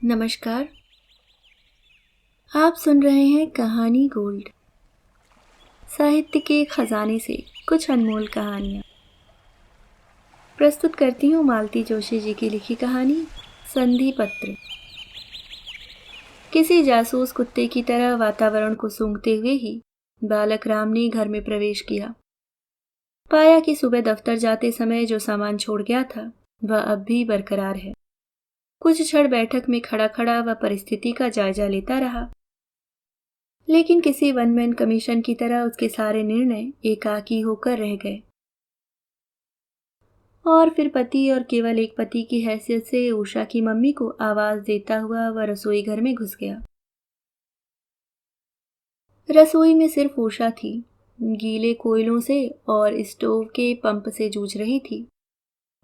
नमस्कार। आप सुन रहे हैं कहानी गोल्ड। साहित्य के खजाने से कुछ अनमोल कहानियाँ प्रस्तुत करती हूँ मालती जोशी जी की लिखी कहानी संधि पत्र। किसी जासूस कुत्ते की तरह वातावरण को सूंघते हुए ही बालक राम ने घर में प्रवेश किया। पाया कि सुबह दफ्तर जाते समय जो सामान छोड़ गया था वह अब भी बरकरार है। कुछ क्षण बैठक में खड़ा खड़ा वह परिस्थिति का जायजा लेता रहा, लेकिन किसी वन मैन कमीशन की तरह उसके सारे निर्णय एकाकी होकर रह गए। और फिर पति और केवल एक पति की हैसियत से उषा की मम्मी को आवाज देता हुआ वह रसोई घर में घुस गया। रसोई में सिर्फ उषा थी, गीले कोयलों से और स्टोव के पंप से जूझ रही थी।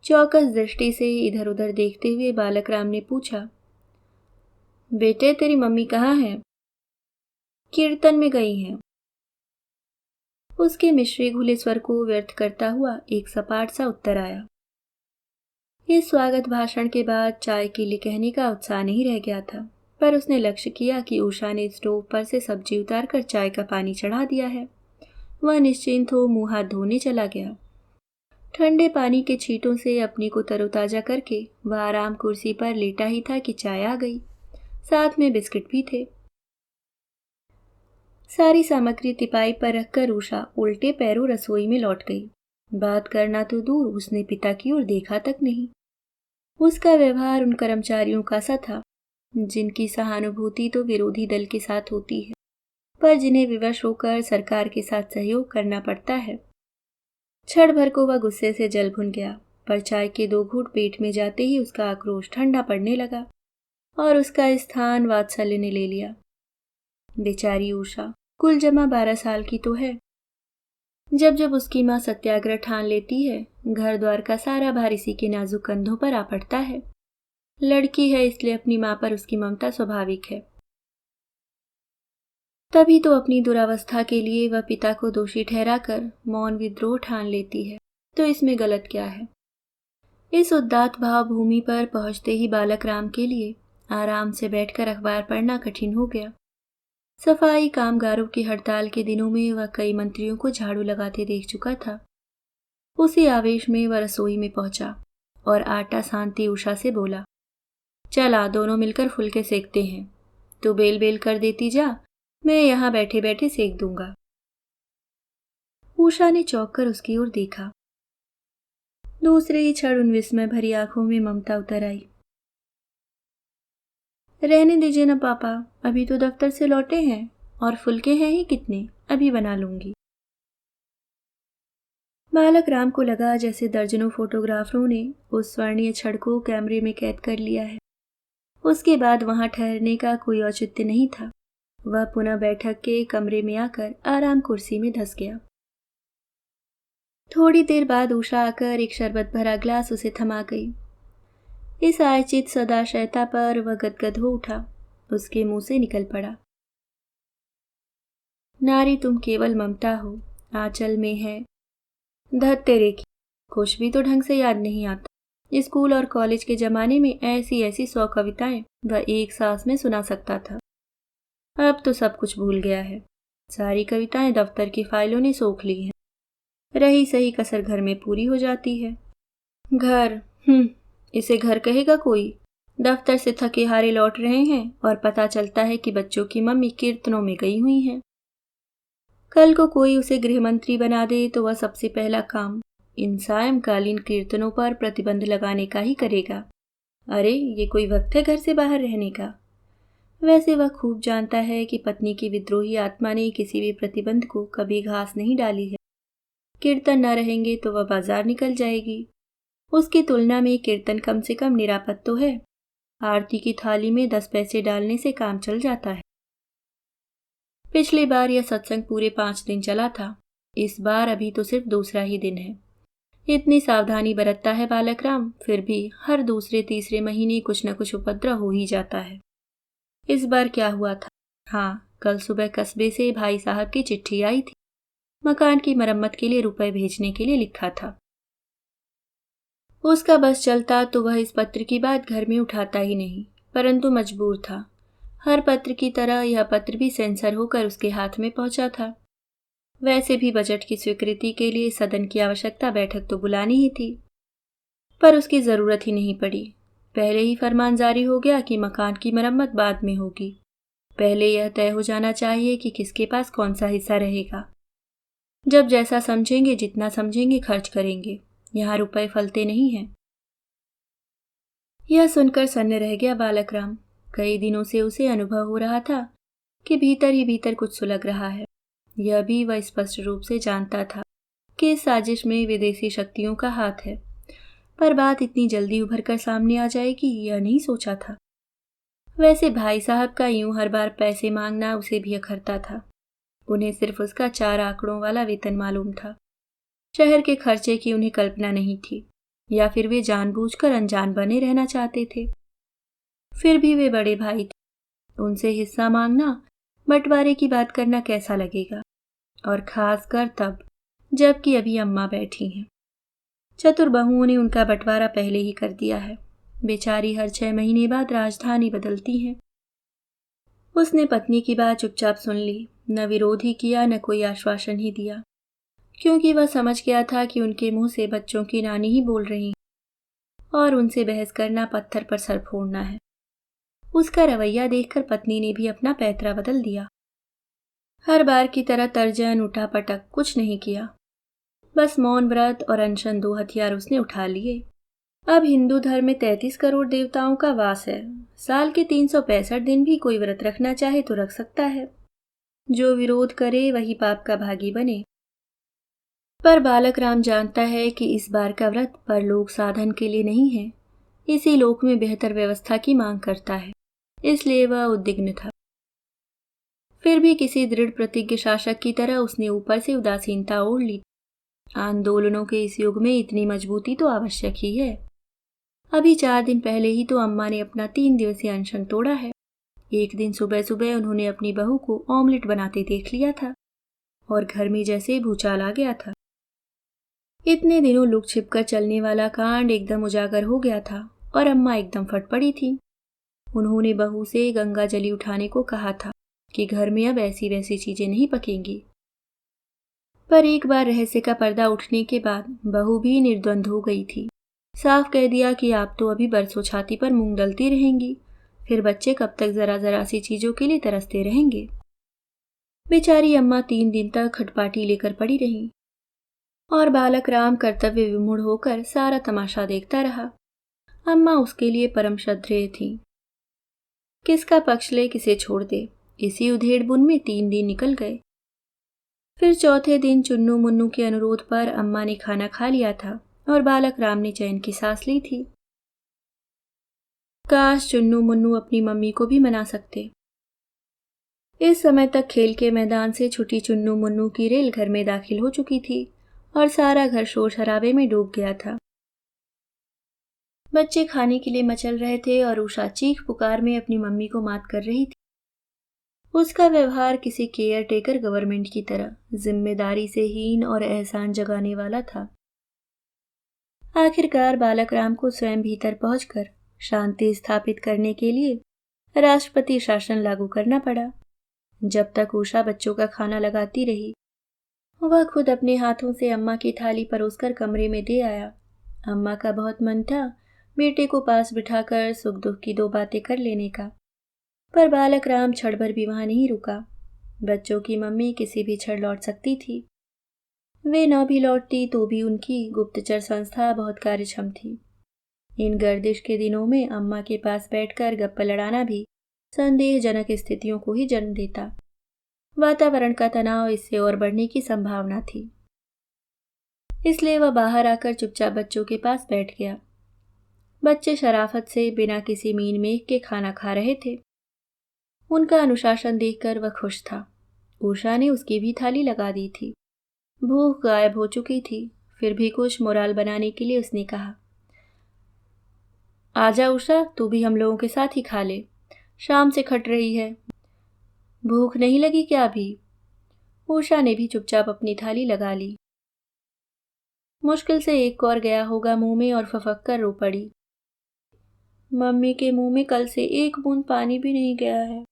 चौकस दृष्टि से इधर उधर देखते हुए बालक राम ने पूछा, बेटे तेरी मम्मी कहाँ है? कीर्तन में गई हैं। उसके मिश्री घुले स्वर को व्यर्थ करता हुआ एक सपाट सा उत्तर आया। इस स्वागत भाषण के बाद चाय के लिए कहने का उत्साह नहीं रह गया था, पर उसने लक्ष्य किया कि उषा ने स्टोव पर से सब्जी उतारकर चाय का पानी चढ़ा दिया है। वह निश्चिंत हो मुंह हाथ धोने चला गया। ठंडे पानी के छींटों से अपनी को तरोताजा करके वह आराम कुर्सी पर लेटा ही था कि चाय आ गई। साथ में बिस्किट भी थे। सारी सामग्री तिपाई पर रखकर उषा उल्टे पैरों रसोई में लौट गई। बात करना तो दूर, उसने पिता की ओर देखा तक नहीं। उसका व्यवहार उन कर्मचारियों का सा था जिनकी सहानुभूति तो विरोधी दल के साथ होती है, पर जिन्हें विवश होकर सरकार के साथ सहयोग करना पड़ता है। क्षण भर को वह गुस्से से जल भुन गया, पर चाय के 2 घूंट पेट में जाते ही उसका आक्रोश ठंडा पड़ने लगा और उसका स्थान वात्सल्य ने ले लिया। बेचारी उषा कुल जमा 12 साल की तो है। जब जब उसकी माँ सत्याग्रह ठान लेती है, घर द्वार का सारा भार इसी के नाजुक कंधों पर आ पड़ता है। लड़की है इसलिए अपनी माँ पर उसकी ममता स्वाभाविक है। तभी तो अपनी दुरावस्था के लिए वह पिता को दोषी ठहराकर मौन विद्रोह ठान लेती है, तो इसमें गलत क्या है? इस उदात्त भाव भूमि पर पहुंचते ही बालक राम के लिए आराम से बैठकर अखबार पढ़ना कठिन हो गया। सफाई कामगारों की हड़ताल के दिनों में वह कई मंत्रियों को झाड़ू लगाते देख चुका था। उसी आवेश में वह रसोई में पहुंचा और आटा सानती उषा से बोला, चला दोनों मिलकर फुलके सेकते हैं। तो बेल बेल कर देती जा, मैं यहाँ बैठे बैठे सेक दूंगा। उषा ने चौंक कर उसकी ओर देखा। दूसरे ही क्षण उन विस्मय भरी आंखों में ममता उतर आई। रहने दीजिए ना पापा, अभी तो दफ्तर से लौटे हैं और फुलके हैं ही कितने, अभी बना लूंगी। बालक राम को लगा जैसे दर्जनों फोटोग्राफरों ने उस स्वर्णीय क्षण को कैमरे में कैद कर लिया है। उसके बाद वहां ठहरने का कोई औचित्य नहीं था। वह पुनः बैठक के कमरे में आकर आराम कुर्सी में धंस गया। थोड़ी देर बाद उषा आकर एक शरबत भरा ग्लास उसे थमा गई। इस आयचित सदाशयता पर वह गदगद हो उठा। उसके मुंह से निकल पड़ा, नारी तुम केवल ममता हो, आंचल में है धत तेरे की। कुछ भी तो ढंग से याद नहीं आता। स्कूल और कॉलेज के जमाने में ऐसी ऐसी 100 कविताएं वह एक सांस में सुना सकता था। अब तो सब कुछ भूल गया है। सारी कविताएं दफ्तर की फाइलों ने सोख ली हैं। रही सही कसर घर में पूरी हो जाती है। घर, इसे घर कहेगा कोई? दफ्तर से थके हारे लौट रहे हैं और पता चलता है कि बच्चों की मम्मी कीर्तनों में गई हुई हैं। कल को कोई उसे गृह मंत्री बना दे तो वह सबसे पहला काम इन सायंकालीन कीर्तनों पर प्रतिबंध लगाने का ही करेगा। अरे ये कोई वक्त है घर से बाहर रहने का? वैसे वह खूब जानता है कि पत्नी की विद्रोही आत्मा ने किसी भी प्रतिबंध को कभी घास नहीं डाली है। कीर्तन न रहेंगे तो वह बाजार निकल जाएगी। उसकी तुलना में कीर्तन कम से कम निरापद तो है। आरती की थाली में 10 पैसे डालने से काम चल जाता है। पिछली बार यह सत्संग पूरे 5 दिन चला था। इस बार अभी तो सिर्फ दूसरा ही दिन है। इतनी सावधानी बरतता है बालक राम, फिर भी हर दूसरे तीसरे महीने कुछ न कुछ उपद्रव हो ही जाता है। इस बार क्या हुआ था? हाँ, कल सुबह कस्बे से भाई साहब की चिट्ठी आई थी। मकान की मरम्मत के लिए रुपए भेजने के लिए लिखा था। उसका बस चलता तो वह इस पत्र की बात घर में उठाता ही नहीं, परंतु मजबूर था। हर पत्र की तरह यह पत्र भी सेंसर होकर उसके हाथ में पहुंचा था। वैसे भी बजट की स्वीकृति के लिए सदन की आवश्यकता बैठक तो बुलानी ही थी, पर उसकी जरूरत ही नहीं पड़ी। पहले ही फरमान जारी हो गया कि मकान की मरम्मत बाद में होगी। पहले यह तय हो जाना चाहिए कि किसके पास कौन सा हिस्सा रहेगा। जब जैसा समझेंगे, जितना समझेंगे खर्च करेंगे, यहाँ रुपए फलते नहीं हैं। यह सुनकर सन्न रह गया बालक राम। कई दिनों से उसे अनुभव हो रहा था कि भीतर ही भीतर कुछ सुलग रहा है। यह भी वह स्पष्ट रूप से जानता था कि इस साजिश में विदेशी शक्तियों का हाथ है, पर बात इतनी जल्दी उभर कर सामने आ जाएगी यह नहीं सोचा था। वैसे भाई साहब का यूं हर बार पैसे मांगना उसे भी अखरता था। उन्हें सिर्फ उसका 4 आंकड़ों वाला वेतन मालूम था। शहर के खर्चे की उन्हें कल्पना नहीं थी, या फिर वे जानबूझकर अनजान बने रहना चाहते थे। फिर भी वे बड़े भाई थे, उनसे हिस्सा मांगना, बंटवारे की बात करना कैसा लगेगा, और खासकर तब जबकि अभी अम्मा बैठी हैं। चतुर बहुओं ने उनका बंटवारा पहले ही कर दिया है। बेचारी हर 6 महीने बाद राजधानी बदलती हैं। उसने पत्नी की बात चुपचाप सुन ली, न विरोध ही किया न कोई आश्वासन ही दिया, क्योंकि वह समझ गया था कि उनके मुंह से बच्चों की नानी ही बोल रही और उनसे बहस करना पत्थर पर सर फोड़ना है। उसका रवैया देखकर पत्नी ने भी अपना पैतरा बदल दिया। हर बार की तरह तर्जन उठापटक कुछ नहीं किया, बस मौन व्रत और अनशन 2 हथियार उसने उठा लिए। अब हिंदू धर्म में 33 करोड़ देवताओं का वास है। साल के 365 दिन भी कोई व्रत रखना चाहे तो रख सकता है। जो विरोध करे वही पाप का भागी बने। पर बालक राम जानता है कि इस बार का व्रत परलोक साधन के लिए नहीं है, इसी लोक में बेहतर व्यवस्था की मांग करता है, इसलिए वह उद्विग्न था। फिर भी किसी दृढ़ प्रतिज्ञ शासक की तरह उसने ऊपर से उदासीनता ओढ़ ली। आंदोलनों के इस युग में इतनी मजबूती तो आवश्यक ही है। अभी 4 दिन पहले ही तो अम्मा ने अपना 3 दिवसीय अनशन तोड़ा है। एक दिन सुबह सुबह उन्होंने अपनी बहू को ऑमलेट बनाते देख लिया था और घर में जैसे भूचाल आ गया था। इतने दिनों लुक छिपकर चलने वाला कांड एकदम उजागर हो गया था और अम्मा एकदम फट पड़ी थी। उन्होंने बहू से गंगा जली उठाने को कहा था कि घर में अब ऐसी वैसी चीजें नहीं पकेंगी। पर एक बार रहस्य का पर्दा उठने के बाद बहू भी निर्द्वंद हो गई थी। साफ कह दिया कि आप तो अभी बरसों छाती पर मूंग दलती रहेंगी, फिर बच्चे कब तक जरा जरा सी चीजों के लिए तरसते रहेंगे। बेचारी अम्मा 3 दिन तक खटपाटी लेकर पड़ी रही और बालक राम कर्तव्य विमूढ़ होकर सारा तमाशा देखता रहा। अम्मा उसके लिए परम श्रद्धेय थी। किसका पक्ष ले किसे छोड़ दे, इसी उधेड़-बुन में 3 दिन निकल गए। फिर चौथे दिन चुन्नू मुन्नू के अनुरोध पर अम्मा ने खाना खा लिया था और बालक राम ने चैन की सांस ली थी। काश चुन्नू मुन्नू अपनी मम्मी को भी मना सकते। इस समय तक खेल के मैदान से छुटी चुन्नू मुन्नू की रेल घर में दाखिल हो चुकी थी और सारा घर शोर शराबे में डूब गया था। बच्चे खाने के लिए मचल रहे थे और उषा चीख पुकार में अपनी मम्मी को मात कर रही थी। उसका व्यवहार किसी केयर टेकर गवर्नमेंट की तरह जिम्मेदारी से हीन और एहसान जगाने वाला था। आखिरकार बालक राम को स्वयं भीतर पहुंचकर शांति स्थापित करने के लिए राष्ट्रपति शासन लागू करना पड़ा। जब तक उषा बच्चों का खाना लगाती रही, वह खुद अपने हाथों से अम्मा की थाली परोसकर कमरे में दे आया। अम्मा का बहुत मन था बेटे को पास बिठाकर सुख दुख की 2 बातें कर लेने का, पर बालक राम क्षण भर भी वहां नहीं रुका। बच्चों की मम्मी किसी भी क्षण लौट सकती थी। वे न भी लौटती तो भी उनकी गुप्तचर संस्था बहुत कार्यक्षम थी। इन गर्दिश के दिनों में अम्मा के पास बैठकर गप्पा लड़ाना भी संदेहजनक स्थितियों को ही जन्म देता। वातावरण का तनाव इससे और बढ़ने की संभावना थी। इसलिए वह बाहर आकर चुपचाप बच्चों के पास बैठ गया। बच्चे शराफत से बिना किसी मीन मेघ के खाना खा रहे थे। उनका अनुशासन देखकर वह खुश था। उषा ने उसकी भी थाली लगा दी थी। भूख गायब हो चुकी थी, फिर भी कुछ मोराल बनाने के लिए उसने कहा, आजा उषा, तू भी हम लोगों के साथ ही खा ले। शाम से खट रही है, भूख नहीं लगी क्या अभी? उषा ने भी चुपचाप अपनी थाली लगा ली। मुश्किल से एक और गया होगा मुंह में और फफक कर रो पड़ी। मम्मी के मुंह में कल से एक बूंद पानी भी नहीं गया है।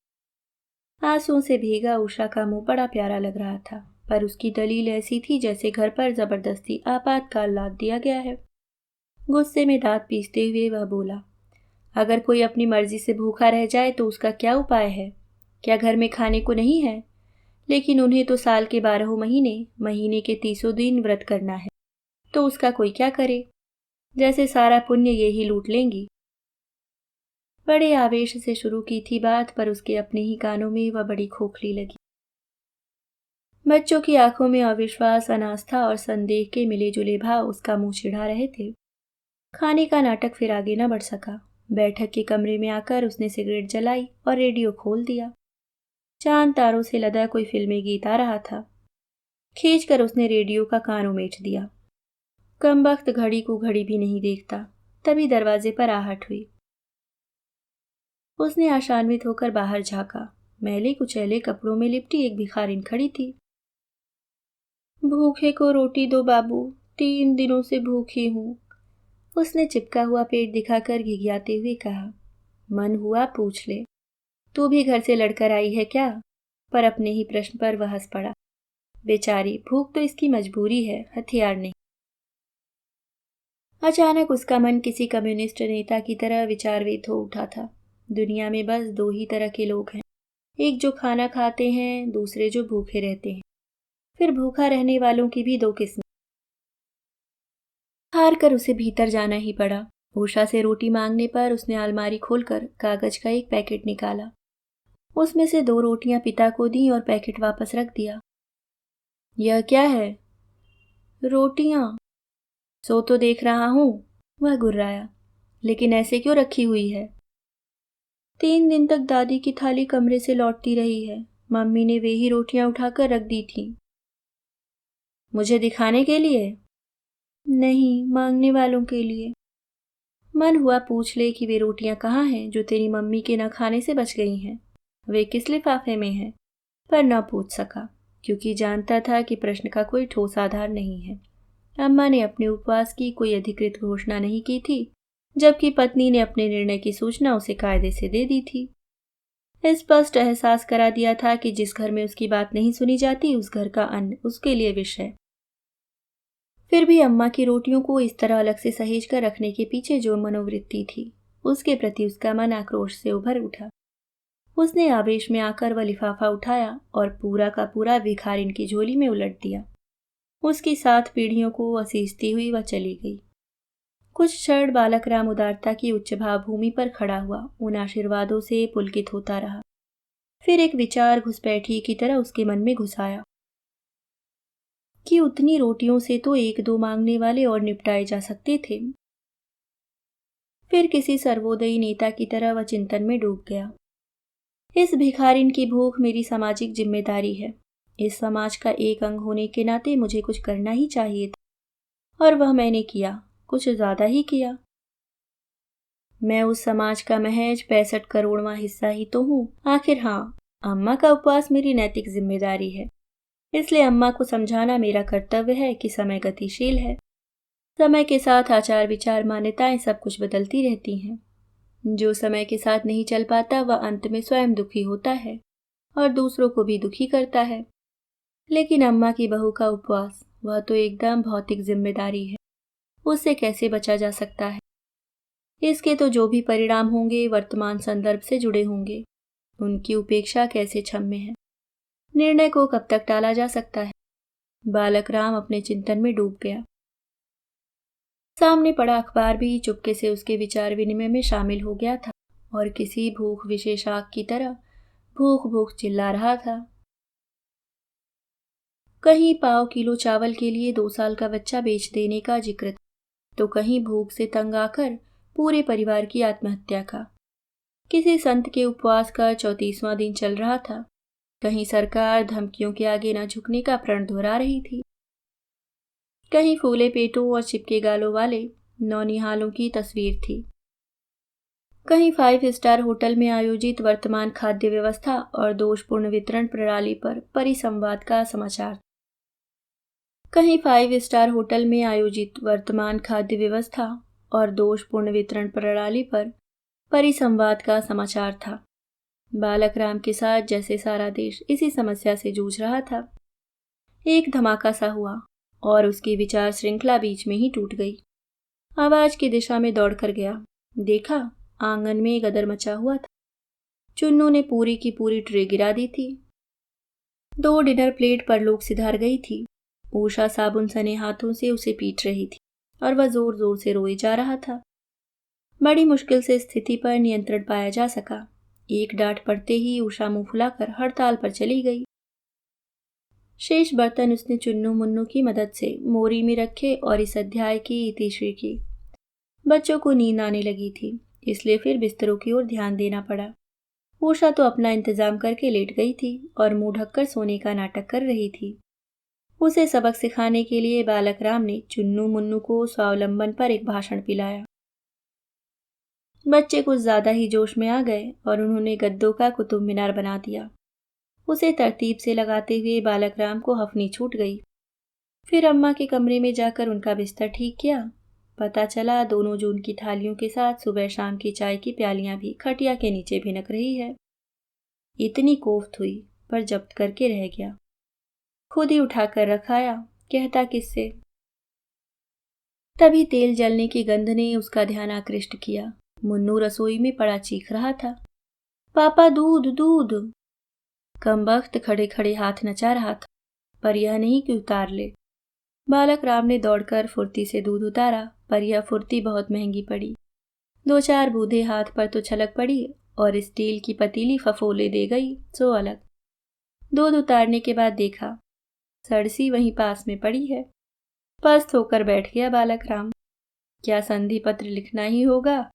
आंसुओं से भीगा उषा का मुंह बड़ा प्यारा लग रहा था, पर उसकी दलील ऐसी थी जैसे घर पर जबरदस्ती आपातकाल लाद दिया गया है। गुस्से में दांत पीसते हुए वह बोला, अगर कोई अपनी मर्जी से भूखा रह जाए तो उसका क्या उपाय है? क्या घर में खाने को नहीं है? लेकिन उन्हें तो साल के 12 महीने, महीने के 30 दिन व्रत करना है, तो उसका कोई क्या करे? जैसे सारा पुण्य ये ही लूट लेंगी। बड़े आवेश से शुरू की थी बात, पर उसके अपने ही कानों में वह बड़ी खोखली लगी। बच्चों की आंखों में अविश्वास, अनास्था और संदेह के मिले जुले भाव उसका मुंह चिढ़ा रहे थे। खाने का नाटक फिर आगे न बढ़ सका। बैठक के कमरे में आकर उसने सिगरेट जलाई और रेडियो खोल दिया। चांद तारों से लदा कोई फिल्मी गीत आ रहा था। खींचकर उसने रेडियो का कान उमेट दिया। कमबख्त घड़ी को घड़ी भी नहीं देखता। तभी दरवाजे पर आहट हुई। उसने आशान्वित होकर बाहर झांका। मैले कुचैले कपड़ों में लिपटी एक भिखारिन खड़ी थी। भूखे को रोटी दो बाबू, 3 दिनों से भूखी हूँ, उसने चिपका हुआ पेट दिखाकर घिघियाते हुए कहा। मन हुआ पूछ ले, तू भी घर से लड़कर आई है क्या? पर अपने ही प्रश्न पर वह हंस पड़ा। बेचारी, भूख तो इसकी मजबूरी है, हथियार नहीं। अचानक उसका मन किसी कम्युनिस्ट नेता की तरह विचारवेत हो उठा था। दुनिया में बस 2 ही तरह के लोग हैं, एक जो खाना खाते हैं, दूसरे जो भूखे रहते हैं। फिर भूखा रहने वालों की भी 2 किस्में। हार कर उसे भीतर जाना ही पड़ा। उषा से रोटी मांगने पर उसने अलमारी खोलकर कागज का एक पैकेट निकाला। उसमें से 2 रोटियां पिता को दी और पैकेट वापस रख दिया। यह क्या है? रोटियां। सो तो देख रहा हूं, वह गुर्राया। लेकिन ऐसे क्यों रखी हुई है? 3 दिन तक दादी की थाली कमरे से लौटती रही है। मम्मी ने वे ही रोटियां उठाकर रख दी थी। मुझे दिखाने के लिए? नहीं, मांगने वालों के लिए। मन हुआ पूछ ले कि वे रोटियां कहाँ हैं जो तेरी मम्मी के न खाने से बच गई हैं। वे किस लिफाफे में हैं? पर न पूछ सका, क्योंकि जानता था कि प्रश्न का कोई ठोस आधार नहीं है। अम्मा ने अपने उपवास की कोई अधिकृत घोषणा नहीं की थी, जबकि पत्नी ने अपने निर्णय की सूचना उसे कायदे से दे दी थी। स्पष्ट एहसास करा दिया था कि जिस घर में उसकी बात नहीं सुनी जाती, उस घर का अन्न उसके लिए विष है। फिर भी अम्मा की रोटियों को इस तरह अलग से सहेज कर रखने के पीछे जो मनोवृत्ति थी, उसके प्रति उसका मन आक्रोश से उभर उठा। उसने आवेश में आकर वह लिफाफा उठाया और पूरा का पूरा भिखारिन की झोली में उलट दिया। उसकी 7 पीढ़ियों को असीसती हुई वह चली गई। कुछ क्षण बालक राम उदारता की उच्च भावभूमि पर खड़ा हुआ उन आशीर्वादों से पुलकित होता रहा। फिर एक विचार घुसपैठी की तरह उसके मन में घुस आया कि उतनी रोटियों से तो 1-2 मांगने वाले और निपटाए जा सकते थे। फिर किसी सर्वोदयी नेता की तरह वह चिंतन में डूब गया। इस भिखारिन की भूख मेरी सामाजिक जिम्मेदारी है। इस समाज का एक अंग होने के नाते मुझे कुछ करना ही चाहिए था, और वह मैंने किया, कुछ ज्यादा ही किया। मैं उस समाज का महज 65 करोड़वां हिस्सा ही तो हूँ। आखिर हाँ, अम्मा का उपवास मेरी नैतिक जिम्मेदारी है, इसलिए अम्मा को समझाना मेरा कर्तव्य है कि समय गतिशील है। समय के साथ आचार विचार मान्यताएं सब कुछ बदलती रहती हैं। जो समय के साथ नहीं चल पाता वह अंत में स्वयं दुखी होता है और दूसरों को भी दुखी करता है। लेकिन अम्मा की बहू का उपवास, वह तो एकदम भौतिक जिम्मेदारी है, उससे कैसे बचा जा सकता है? इसके तो जो भी परिणाम होंगे वर्तमान संदर्भ से जुड़े होंगे। उनकी उपेक्षा कैसे क्षम्य है? निर्णय को कब तक टाला जा सकता है? बालक राम अपने चिंतन में डूब गया। सामने पड़ा अखबार भी चुपके से उसके विचार विनिमय में शामिल हो गया था और किसी भूख विशेषाग की तरह भूख भूख चिल्ला रहा था। कहीं पाव किलो चावल के लिए 2 साल का बच्चा बेच देने का जिक्र था, तो कहीं भूख से तंग आकर पूरे परिवार की आत्महत्या का। किसी संत के उपवास का 34वां दिन चल रहा था। कहीं सरकार धमकियों के आगे न झुकने का प्रण दोहरा रही थी। कहीं फूले पेटों और चिपके गालों वाले नौनिहालों की तस्वीर थी। कहीं 5 स्टार होटल में आयोजित वर्तमान खाद्य व्यवस्था और दोषपूर्ण वितरण प्रणाली पर परिसंवाद का समाचार। कहीं 5 स्टार होटल में आयोजित वर्तमान खाद्य व्यवस्था और दोषपूर्ण वितरण प्रणाली पर परिसंवाद का समाचार था। बालक राम के साथ जैसे सारा देश इसी समस्या से जूझ रहा था। एक धमाका सा हुआ और उसकी विचार श्रृंखला बीच में ही टूट गई। आवाज की दिशा में दौड़कर गया, देखा आंगन में गदर मचा हुआ था। चुन्नू ने पूरी की पूरी ट्रे गिरा दी थी। 2 डिनर प्लेट परलोक सिधार गई थी। उषा साबुन सने हाथों से उसे पीट रही थी और वह जोर जोर से रोए जा रहा था। बड़ी मुश्किल से स्थिति पर नियंत्रण पाया जा सका। एक डांट पड़ते ही उषा मुंह फुलाकर हड़ताल पर चली गई। शेष बर्तन उसने चुन्नू मुन्नू की मदद से मोरी में रखे और इस अध्याय की इतिश्री की। बच्चों को नींद आने लगी थी, इसलिए फिर बिस्तरों की ओर ध्यान देना पड़ा। उषा तो अपना इंतजाम करके लेट गई थी और मुंह ढककर सोने का नाटक कर रही थी। उसे सबक सिखाने के लिए बालक राम ने चुन्नू मुन्नू को स्वावलंबन पर एक भाषण पिलाया। बच्चे कुछ ज्यादा ही जोश में आ गए और उन्होंने गद्दों का कुतुब मीनार बना दिया। उसे तरतीब से लगाते हुए बालक राम को हफनी छूट गई। फिर अम्मा के कमरे में जाकर उनका बिस्तर ठीक किया। पता चला दोनों जून की थालियों के साथ सुबह शाम की चाय की प्यालियां भी खटिया के नीचे भिनक रही है। इतनी कोफ्त हुई पर जब्त करके रह गया। खुद ही उठाकर रखाया, कहता किससे। तभी तेल जलने की गंध ने उसका ध्यान आकृष्ट किया। मुन्नू रसोई में पड़ा चीख रहा था, पापा दूध दूध। कमबख्त खड़े खड़े हाथ नचा रहा था, पर यह नहीं कि उतार ले। बालक राम ने दौड़कर फुर्ती से दूध उतारा, पर यह फुर्ती बहुत महंगी पड़ी। 2-4 बूंदें हाथ पर तो छलक पड़ी और स्टील की पतीली फफोले दे गई सो अलग। दूध उतारने के बाद देखा सड़सी वहीं पास में पड़ी है। पस्त होकर बैठ गया बालक राम। क्या संधि पत्र लिखना ही होगा?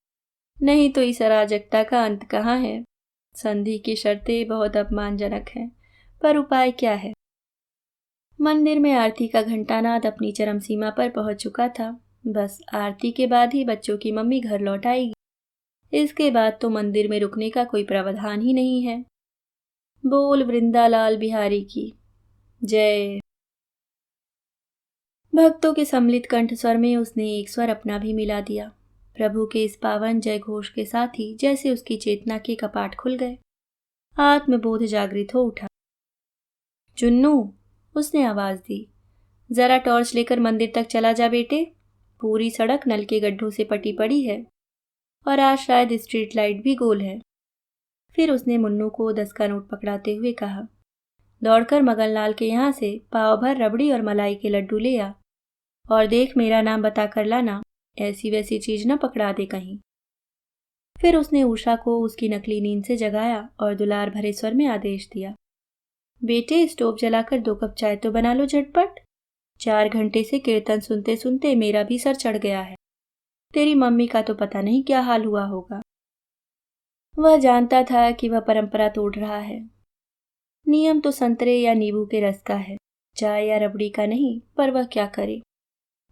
नहीं तो इस अराजकता का अंत कहाँ है? संधि की शर्तें बहुत अपमानजनक हैं, पर उपाय क्या है? मंदिर में आरती का घंटानाद अपनी चरम सीमा पर पहुंच चुका था। बस आरती के बाद ही बच्चों की मम्मी घर लौट आएगी। इसके बाद तो मंदिर में रुकने का कोई प्रावधान ही नहीं है। बोल वृंदालाल बिहारी की जय। भक्तों के सम्मिलित कंठ स्वर में उसने एक स्वर अपना भी मिला दिया। प्रभु के इस पावन जय घोष के साथ ही जैसे उसकी चेतना के कपाट खुल गए। आत्मबोध जागृत हो उठा। चुन्नू, उसने आवाज दी, जरा टॉर्च लेकर मंदिर तक चला जा बेटे। पूरी सड़क नल के गड्ढों से पटी पड़ी है और आज शायद स्ट्रीट लाइट भी गोल है। फिर उसने मुन्नू को 10 का नोट पकड़ाते हुए कहा, दौड़कर मगनलाल के यहाँ से पाव भर रबड़ी और मलाई के लड्डू ले आ, और देख मेरा नाम बता कर लाना, ऐसी वैसी चीज न पकड़ा दे कहीं। फिर उसने उषा को उसकी नकली नींद से जगाया और दुलार भरे स्वर में आदेश दिया, बेटे स्टोव जलाकर 2 कप चाय तो बना लो झटपट। 4 घंटे से कीर्तन सुनते सुनते मेरा भी सर चढ़ गया है। तेरी मम्मी का तो पता नहीं क्या हाल हुआ होगा। वह जानता था कि वह परंपरा तोड़ रहा है। नियम तो संतरे या नींबू के रस का है, चाय या रबड़ी का नहीं, पर वह क्या करे।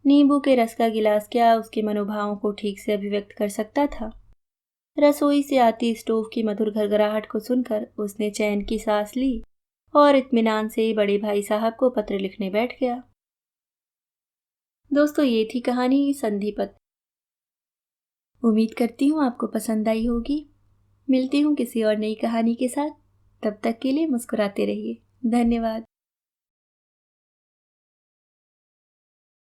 नींबू के रस का गिलास क्या उसके मनोभावों को ठीक से अभिव्यक्त कर सकता था। रसोई से आती स्टोव की मधुर घरघराहट को सुनकर उसने चैन की सांस ली और इत्मीनान से बड़े भाई साहब को पत्र लिखने बैठ गया। दोस्तों, ये थी कहानी संधिपत। उम्मीद करती हूँ आपको पसंद आई होगी। मिलती हूँ किसी और नई कहानी के साथ। तब तक के लिए मुस्कुराते रहिए। धन्यवाद।